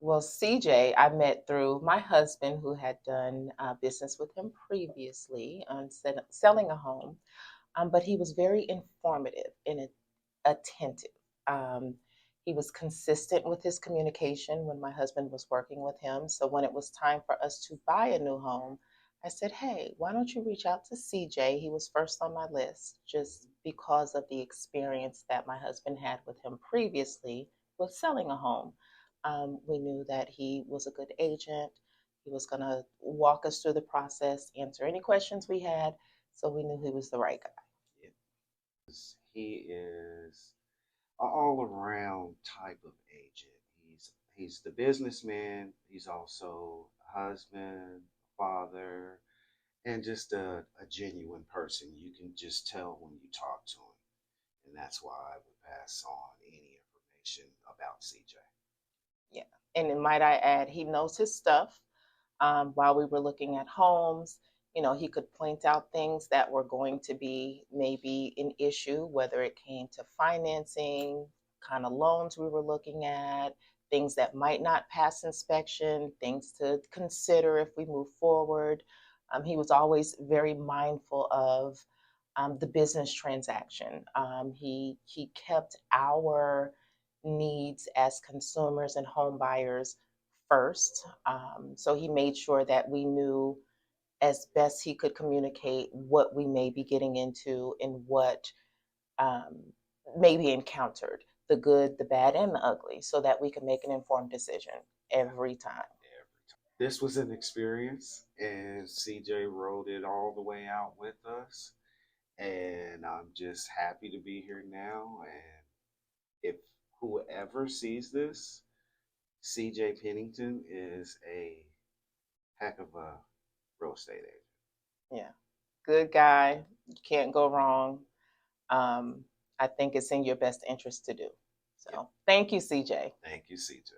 Well, CJ, I met through my husband who had done business with him previously on selling a home. But he was very informative and attentive. Um, he was consistent with his communication when my husband was working with him. So when it was time for us to buy a new home, I said, "Hey, why don't you reach out to CJ?" He was first on my list just because of the experience that my husband had with him previously with selling a home. We knew that he was a good agent. He was going to walk us through the process, answer any questions we had. So we knew he was the right guy. Yeah. He is an all around type of agent. He's the businessman. He's also a husband, father, and just a genuine person. You can just tell when you talk to him, and that's why I would pass on any information about CJ. Yeah. And might I add, he knows his stuff. While we were looking at homes, he could point out things that were going to be maybe an issue, whether it came to financing, kind of loans we were looking at, things that might not pass inspection, things to consider if we move forward. He was always very mindful of the business transaction. He kept our needs as consumers and home buyers first. So he made sure that we knew as best he could communicate what we may be getting into and what um, may be encountered, the good, the bad, and the ugly, so that we can make an informed decision Yeah, every time. every time. This was an experience, and CJ rode it all the way out with us. And I'm just happy to be here now. And if whoever sees this, CJ Pennington is a heck of a real estate agent. Yeah, good guy. You can't go wrong. Um, I think it's in your best interest to do. Yep. So thank you, CJ. Thank you, CJ.